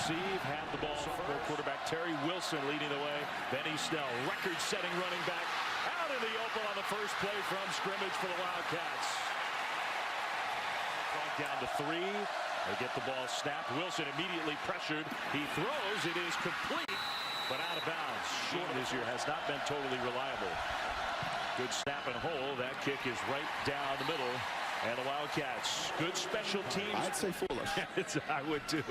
receive, have the ball. Quarterback Terry Wilson leading the way. Benny Snell, record-setting running back, out in the open on the first play from scrimmage for the Wildcats. Down to 3. They get the ball snapped. Wilson immediately pressured. He throws. It is complete, but out of bounds. Short this year has not been totally reliable. Good snap and hole. That kick is right down the middle. And the Wildcats, good special teams. I'd say foolish. I would too.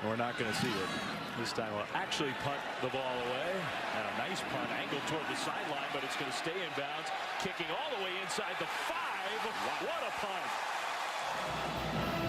We're not going to see it. This time we'll actually punt the ball away. And a nice punt angled toward the sideline, but it's going to stay in bounds. Kicking all the way inside the 5. Wow. What a punt.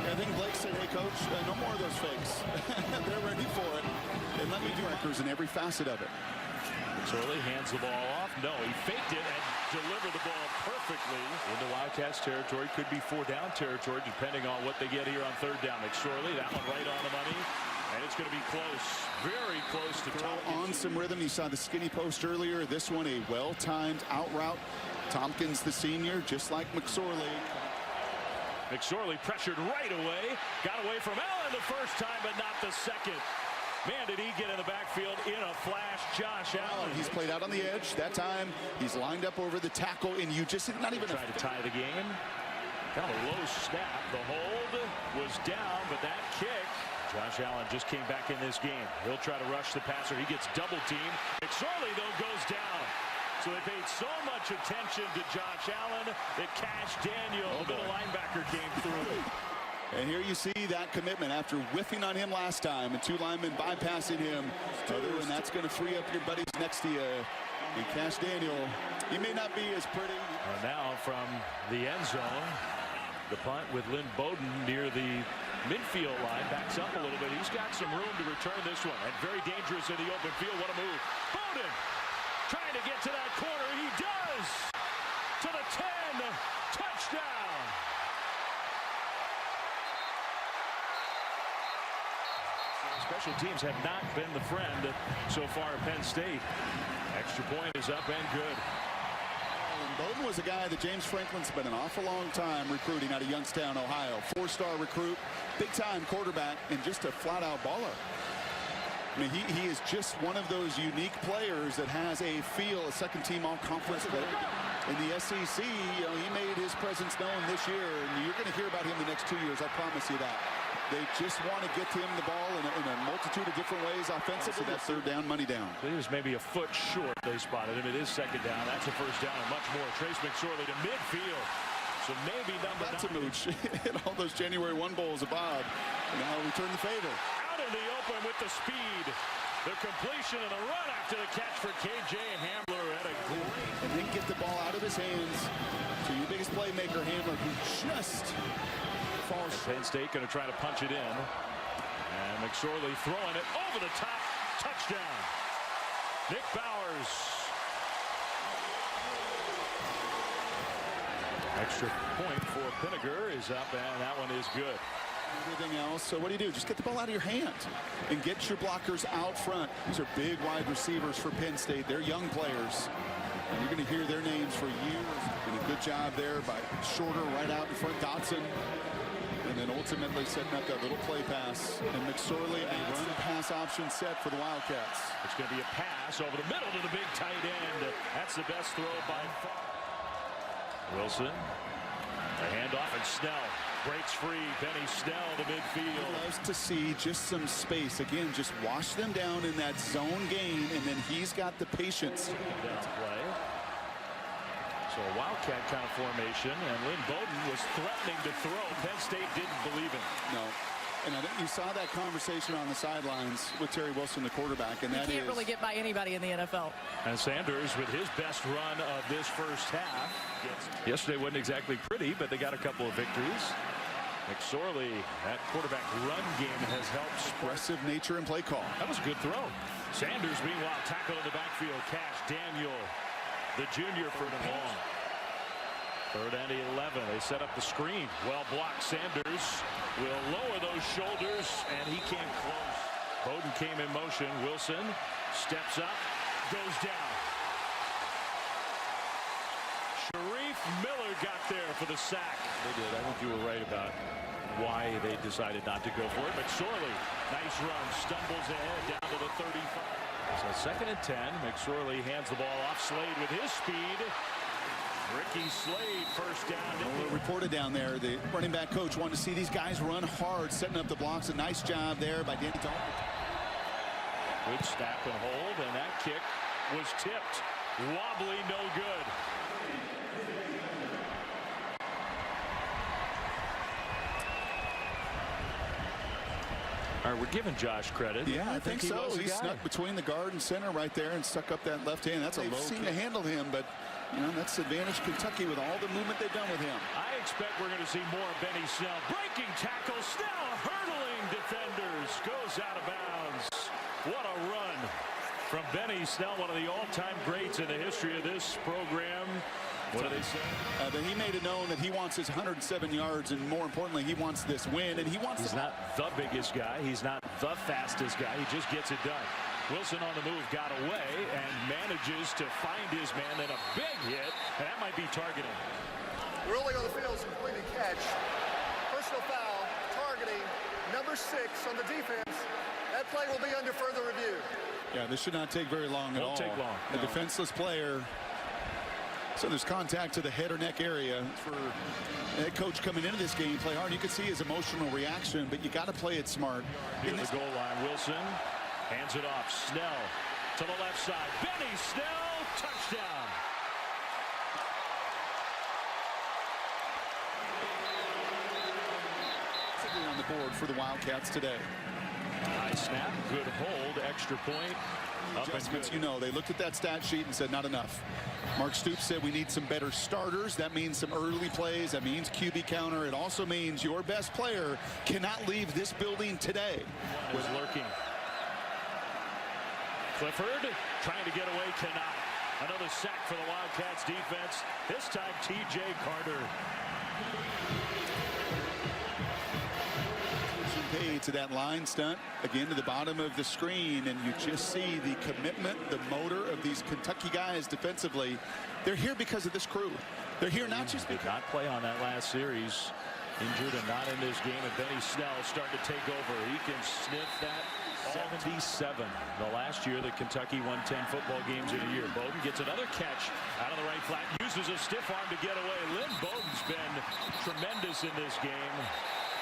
I think Blake said, hey, coach, no more of those fakes. They're ready for it. And let me do records in every facet of it. Sorley hands the ball off. No, he faked it and delivered the ball perfectly into Wildcats territory. Could be 4-down territory depending on what they get here on 3rd down. McSorley, that one right on the money. And it's going to be close. Very close to Tompkins. On some rhythm. You saw the skinny post earlier. This one a well-timed out route. Tompkins, the senior, just like McSorley. McSorley pressured right away. Got away from Allen the first time, but not the second. Man, did he get in the backfield in a flash. Josh Allen. He's played out on the edge. That time, he's lined up over the tackle, and you just not even try to tie the game. Kind of a low snap. The hold was down, but that kick. Josh Allen just came back in this game. He'll try to rush the passer. He gets double teamed. McSorley, though, goes down. So they paid so much attention to Josh Allen that Cash Daniel, the middle linebacker, came through. And here you see that commitment after whiffing on him last time and 2 linemen bypassing him. And that's going to free up your buddies next to you. And Cash Daniel, he may not be as pretty. Now from the end zone, the punt with Lynn Bowden near the midfield line. Backs up a little bit. He's got some room to return this one. And very dangerous in the open field. What a move. Bowden trying to get to that corner. He does. To the 10. Touchdown. Special teams have not been the friend so far at Penn State. Extra point is up and good. Bowden was a guy that James Franklin's spent an awful long time recruiting out of Youngstown, Ohio. 4-star recruit, big-time quarterback, and just a flat-out baller. I mean, he is just one of those unique players that has a feel, a second-team all-conference player. In the SEC, he made his presence known this year, and you're going to hear about him the next 2 years, I promise you that. They just want to get to him the ball in a multitude of different ways offensively. That's 3rd down, money down. He was maybe a foot short. They spotted him. It is 2nd down. That's a 1st down and much more. Trace McSorley to midfield. So maybe number 9. That's a mooch. Hit all those January 1 bowls above. And now return the favor. Out in the open with the speed. The completion and the run after the catch for KJ Hamler at a great. And then get the ball out of his hands to your biggest playmaker, Hamler, who just falls. Penn State going to try to punch it in. And McSorley throwing it over the top. Touchdown. Nick Bowers. Extra point for Pinniger is up, and that one is good. Everything else. So what do? Just get the ball out of your hand and get your blockers out front. These are big wide receivers for Penn State. They're young players. And you're going to hear their names for years. And a good job there by Shorter right out in front. Dotson. And then ultimately setting up that little play pass. And McSorley, a run pass option set for the Wildcats. It's going to be a pass over the middle to the big tight end. That's the best throw by far. Wilson. A handoff, and Snell breaks free. Benny Snell to midfield. Loves to see just some space. Again, just wash them down in that zone game, and then he's got the patience. Down play. So a Wildcat kind of formation, and Lynn Bowden was threatening to throw. Penn State didn't believe it. No. And I think you saw that conversation on the sidelines with Terry Wilson, the quarterback, and that can't really get by anybody in the NFL. And Sanders with his best run of this first half. Yesterday wasn't exactly pretty, but they got a couple of victories. McSorley, that quarterback run game has helped. Expressive nature and play call. That was a good throw. Sanders, meanwhile, tackled in the backfield. Cash Daniel, the junior for the long. 3rd and 11. They set up the screen. Well blocked. Sanders will lower those shoulders, and he can't close. Bowden came in motion. Wilson steps up, goes down. Sharif Miller got there for the sack. They did. I think you were right about why they decided not to go for it. McSorley, nice run, stumbles ahead down to the 35. So 2nd and 10. McSorley hands the ball off. Slade with his speed. Ricky Slade, first down. Well, reported down there, the running back coach wanted to see these guys run hard, setting up the blocks. A nice job there by Danny Dalton. Good snap and hold, and that kick was tipped. Wobbly, no good. All right, we're giving Josh credit. Yeah, I think so. He snuck snuck between the guard and center right there and stuck up that left hand. That's a low kick. To handle him, but you know, that's advantage Kentucky with all the movement they've done with him. I expect we're going to see more of Benny Snell. Breaking tackle, Snell hurdling defenders, goes out of bounds. What a run from Benny Snell, one of the all-time greats in the history of this program. What do they say? That he made it known that he wants his 107 yards, and more importantly, he wants this win, and he wants. He's not the biggest guy. He's not the fastest guy. He just gets it done. Wilson on the move, got away and manages to find his man. Then a big hit, and that might be targeting. Rolling on the field, completed catch. Personal foul, targeting, number 6 on the defense. That play will be under further review. Yeah, this should not take very long at all. Won't take long. A defenseless player. So there's contact to the head or neck area for head coach coming into this game. Play hard. You can see his emotional reaction, but you got to play it smart. Near the goal line, Wilson hands it off. Snell to the left side. Benny Snell, touchdown. On the board for the Wildcats today. High snap, good hold, extra point. Adjustments, you know, they looked at that stat sheet and said not enough. Mark Stoops said we need some better starters. That means some early plays. That means QB counter. It also means your best player cannot leave this building today. One is lurking. Clifford trying to get away, cannot. Another sack for the Wildcats defense. This time T.J. Carter. Paid to that line stunt again to the bottom of the screen, and you just see the commitment, the motor of these Kentucky guys defensively. They're here because of this crew. They're here not just because. Did not play on that last series. Injured and not in this game, and Benny Snell starting to take over. He can sniff that. 77. The last year that Kentucky won 10 football games in a year. Bowden gets another catch out of the right flat, uses a stiff arm to get away. Lynn Bowden's been tremendous in this game.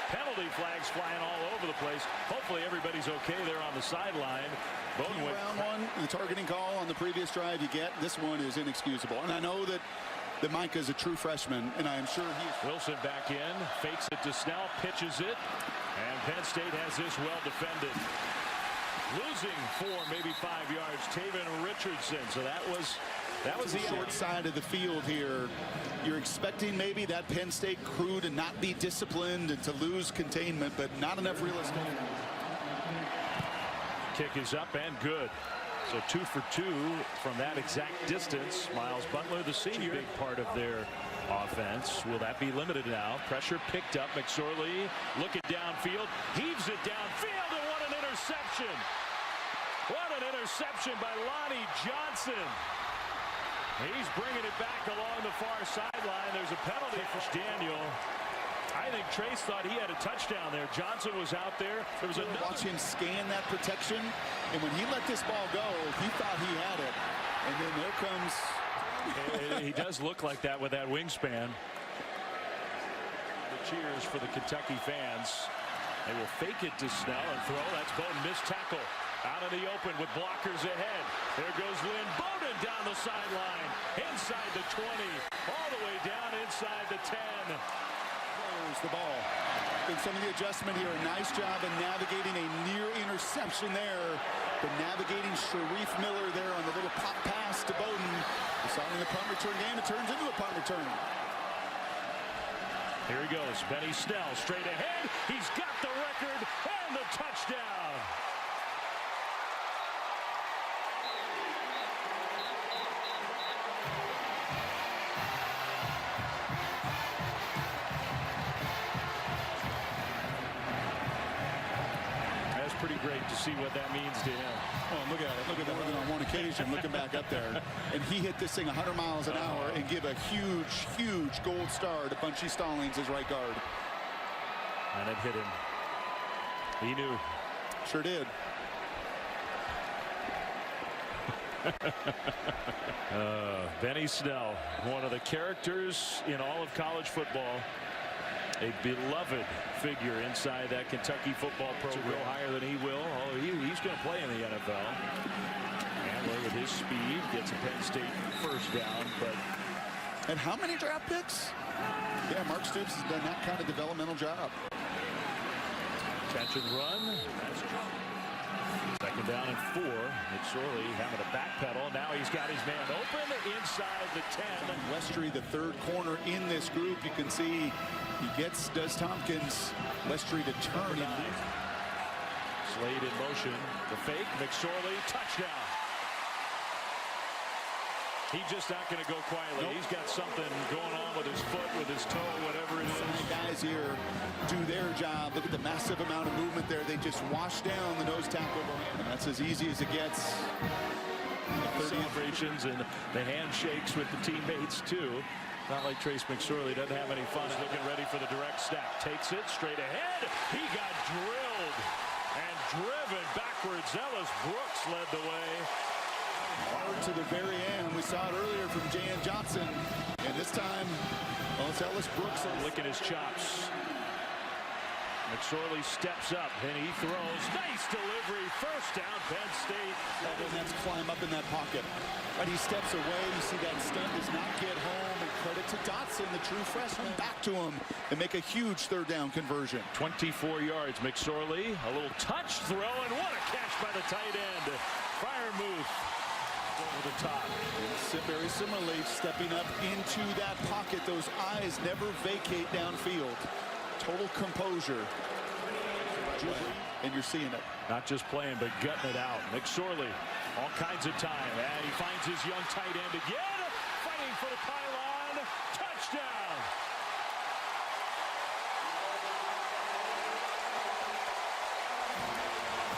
Penalty flags flying all over the place. Hopefully everybody's okay there on the sideline. Bowden went round one, the targeting call on the previous drive you get. This one is inexcusable. And I know that Micah is a true freshman, and I am sure he's. Wilson back in, fakes it to Snell, pitches it, and Penn State has this well defended. Losing 4, maybe 5 yards. Taven Richardson. So that was the short side of the field here. You're expecting maybe that Penn State crew to not be disciplined and to lose containment, but not enough real estate. Kick is up and good. So 2 for 2 from that exact distance. Miles Butler, the senior, big part of their offense. Will that be limited now? Pressure picked up. McSorley looking downfield, heaves it downfield, and what an interception! What an interception by Lonnie Johnson. He's bringing it back along the far sideline. There's a penalty for Daniel. I think Trace thought he had a touchdown there. Johnson was out there. There was another. Watch him scan that protection, and when he let this ball go, he thought he had it. And then there comes. He does look like that with that wingspan. The cheers for the Kentucky fans. They will fake it to Snell and throw. That's Bowden. Missed tackle. Out in the open with blockers ahead. There goes Lynn Bowden down the sideline. Inside the 20. All the way down inside the 10. There's the ball. And some of the adjustment here. A nice job in navigating a near interception there. But navigating Sharif Miller there on the little pop pass to Bowden. Deciding the punt return game. It turns into a punt return. Here he goes. Benny Snell straight ahead. He's got the record and the touchdown. Pretty great to see what that means to him. Oh, look at it. Look at that. More than on one occasion, looking back up there. And he hit this thing 100 miles an hour and give a huge, huge gold star to Bunchy Stallings as right guard. And it hit him. He knew. Sure did. Benny Snell, one of the characters in all of college football. A beloved figure inside that Kentucky football program. To go higher than he will. Oh, he's going to play in the NFL. Handler with his speed gets a Penn State first down. But And how many draft picks? Yeah, Mark Stoops has done that kind of developmental job. catch and run. Second down and 4. McSorley having a backpedal. Now he's got his man open inside the 10. Westry, the third corner in this group. You can see he does Tompkins. Westry to turn. Slade in motion. The fake. McSorley. Touchdown. He's just not going to go quietly. Nope. He's got something going on with his foot, with his toe, whatever it is. The guys here do their job. Look at the massive amount of movement there. They just wash down the nose tackle. And that's as easy as it gets. Celebrations and the handshakes with the teammates, too. Not like Trace McSorley doesn't have any fun. Looking ready for the direct snap. Takes it straight ahead. He got drilled and driven backwards. Ellis Brooks led the way. Hard to the very end. We saw it earlier from Jan Johnson. And this time, well, it's Ellis Brooks. Licking his chops. McSorley steps up and he throws. Nice delivery. First down, Penn State. And that's climb up in that pocket. But he steps away. You see that stunt does not get home. And credit to Dotson, the true freshman, back to him and make a huge third down conversion. 24 yards. McSorley, a little touch throw, and what a catch by the tight end. Freiermuth over the top. Very similarly, stepping up into that pocket. Those eyes never vacate downfield. Total composure. And you're seeing it. Not just playing, but gutting it out. McSorley, all kinds of time. And he finds his young tight end again. Fighting for the pylon. Touchdown.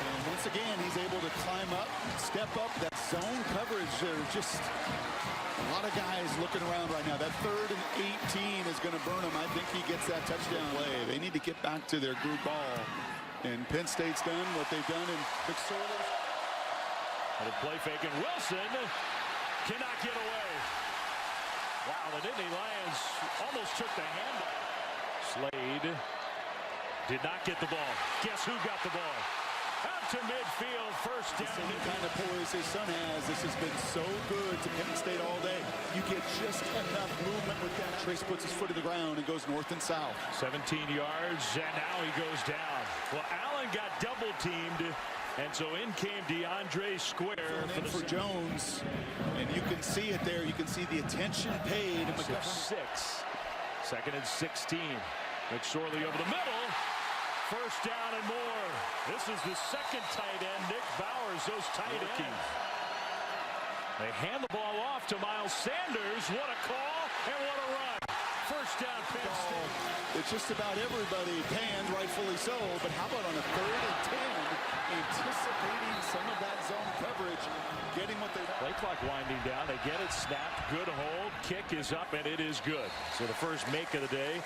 And once again, he's able to climb up, step up. That zone coverage, there's just a lot of guys looking around right now. That 3rd and 18 is going to burn him. I think he gets that touchdown play. They need to get back to their group ball. And Penn State's done what they've done in McSorley. And a play fake, and Wilson cannot get away. Wow, the Nittany Lions almost took the handoff. Slade did not get the ball. Guess who got the ball? Out to midfield, first down. The same kind of poise his son has. This has been so good to Penn State all day. You get just enough movement with that. Trace puts his foot to the ground and goes north and south. 17 yards, and now he goes down. Well, Allen got double teamed, and so in came DeAndre Square for Jones. And you can see it there. You can see the attention paid. 6. Second and 16. McSorley over the middle. First down and more. This is the second tight end, Nick Bowers, those tight ends. They hand the ball off to Miles Sanders. What a call and what a run. First down, Penn State. It's just about everybody panned, rightfully so. But how about on a 3rd and 10, anticipating some of that zone coverage, getting what they want. Play clock winding down. They get it snapped. Good hold. Kick is up, and it is good. So the first make of the day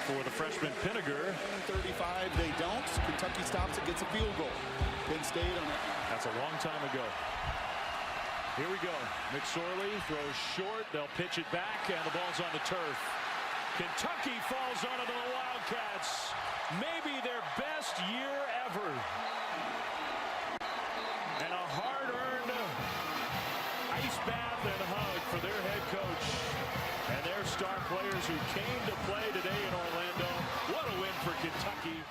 for the freshman Pinniger. 35, they don't. Kentucky stops and gets a field goal. Penn State on it. That's a long time ago. Here we go. McSorley throws short. They'll pitch it back, and the ball's on the turf. Kentucky falls onto the Wildcats. Maybe their best year ever. And a hard-earned ice bath and hug for their head coach and their star players who came to play today in Orlando. What a win for Kentucky.